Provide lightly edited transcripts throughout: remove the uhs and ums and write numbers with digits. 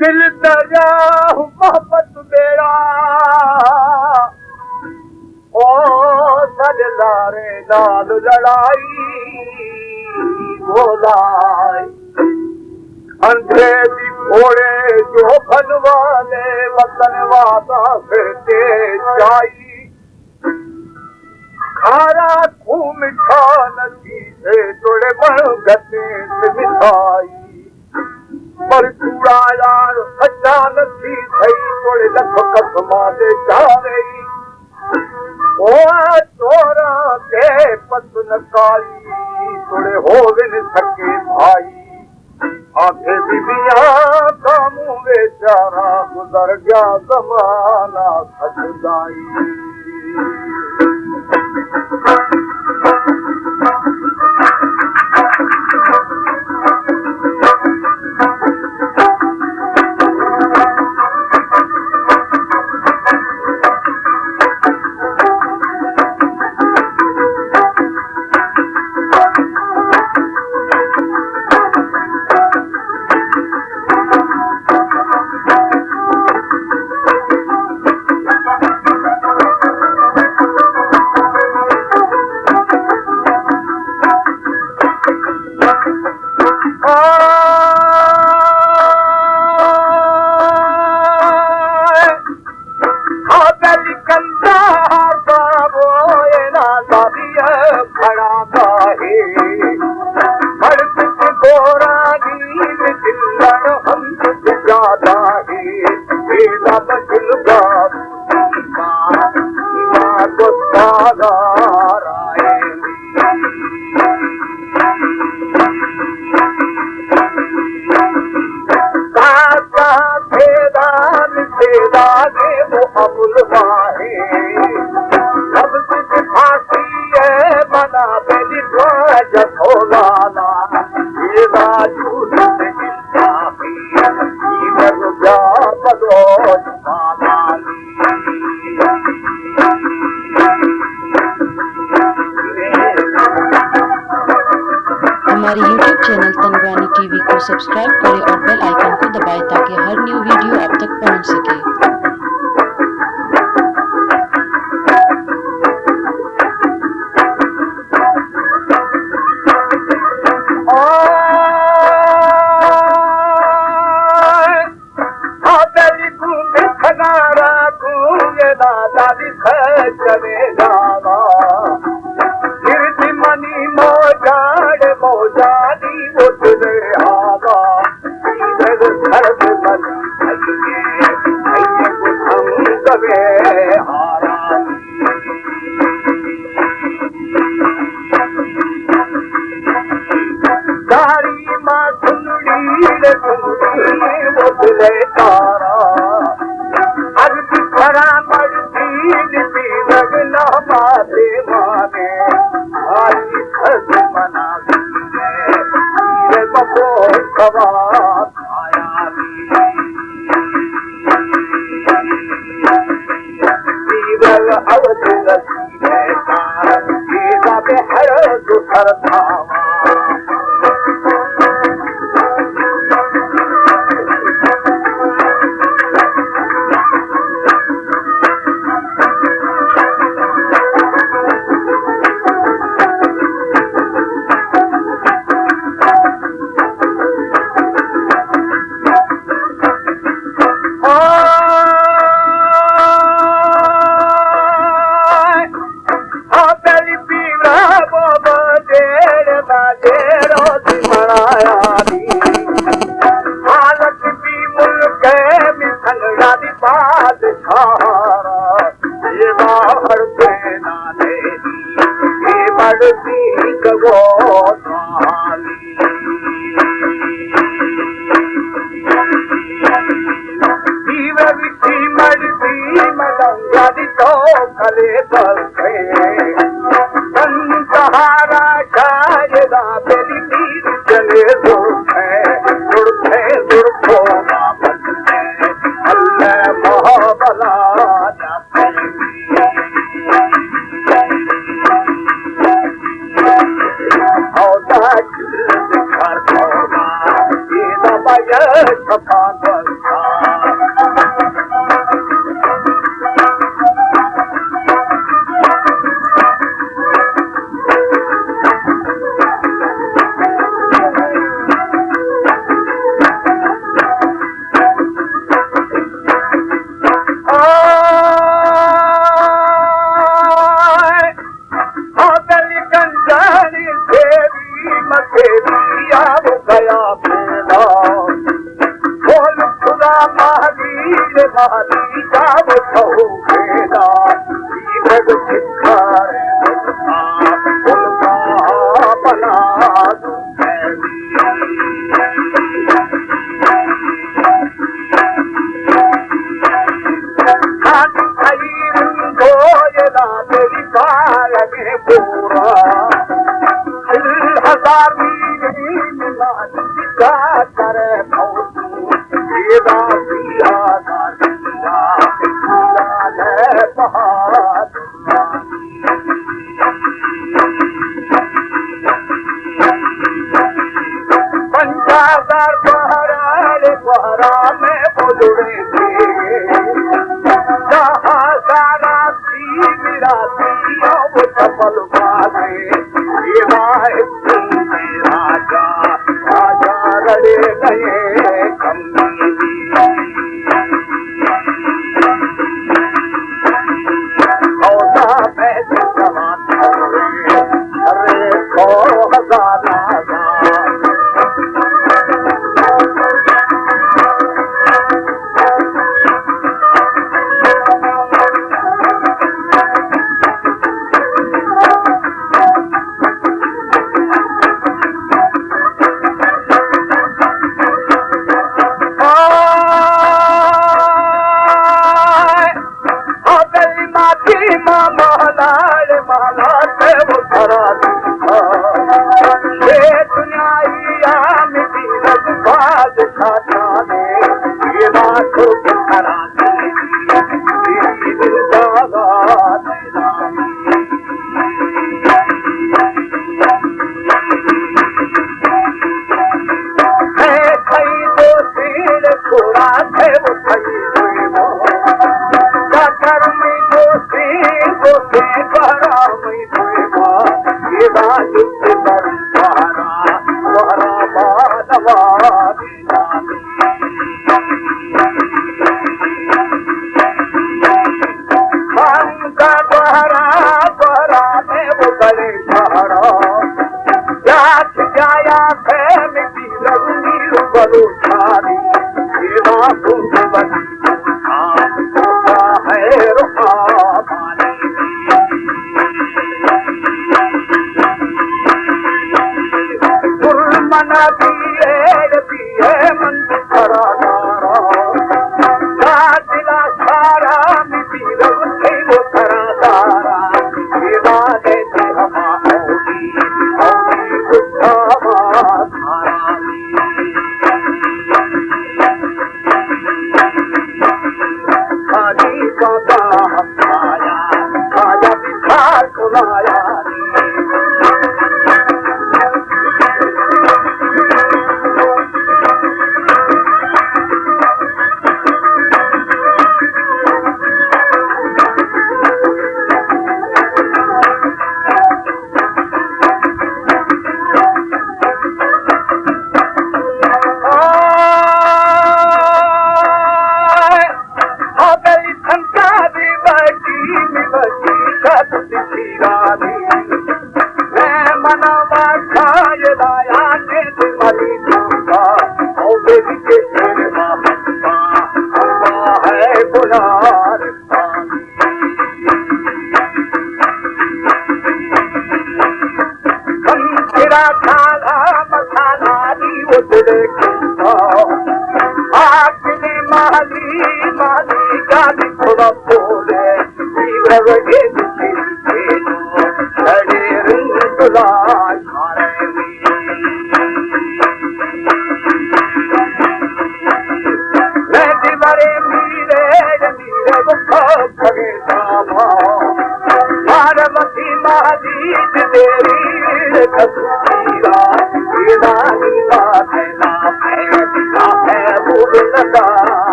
दिल दरिया मोहब्बत बेड़ा ओ सजदारे नाल लड़ाई बोलाई अंधेरी घोड़े जो बनवाले वतन वादा फिरते जाई खारा खूह मिठा नदी से तोड़े बण गते से मिठाई पर चूड़ा यार सच्चा नथी थई तोड़े लख कसमा दे चावे ओ तोरा के पत नकाई तोड़े होवन सके भाई आंखें बीबियां कामू बेचारा गुजर गया जमाना सजदाई हमारे YouTube चैनल तनवानी टीवी को सब्सक्राइब करें और बेल आइकन को दबाएं ताकि हर न्यू वीडियो आप तक पहुंच सके। सफा बरसा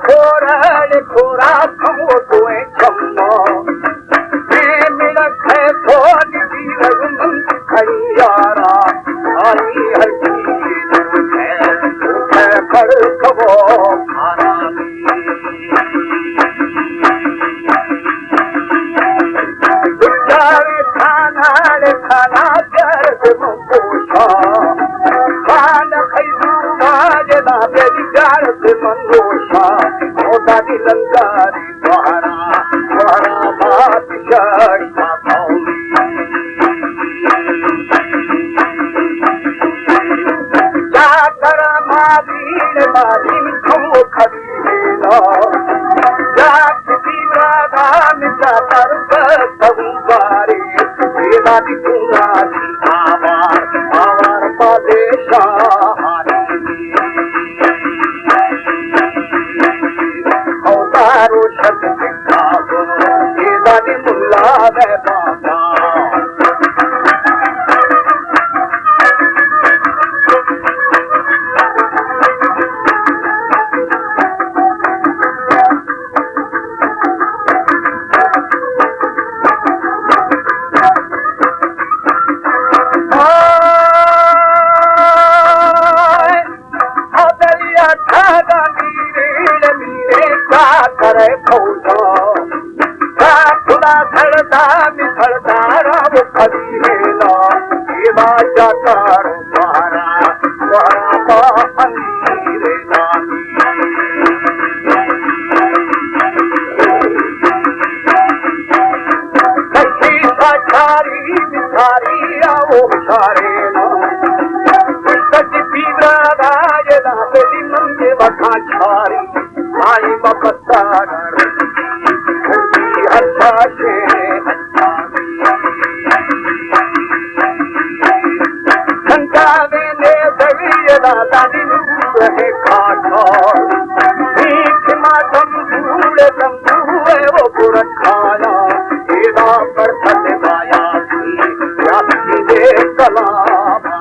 खोरा खमो तोए खम्मा मिल खे तो दी रगमन खई यारा आई हटी है कर खबो खाना दुचारे खाना कर से पोछा खाना खई ना बेली कार से मनोषा होता दी लंकारी द्वारा बादशाह पाऊंगी क्या करा माली खो खरीदेना क्या किसी राधान का तरफ बारे बेला दी पूरा दी आवार बादशाह अवतारो शब्द सिखाओ ये दादी मुल्ला वे बाबा करे फौजा खुदा धड़ता मिथड़ता राम खड़ी है ना ये बाजा कर द्वारा अंधीरे नानी कच्ची सारी मिठारी आओ सारे ना सच पीला राज ना बेली मंगे बखा छारी आई बपता अच्छा से अच्छा संता ने दरिया दादी रहे खाना मीठ मातम भूले तंबूए वो पुरन खाना एदा पर सजाया थी दे सलाम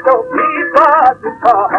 चौकी बादशाह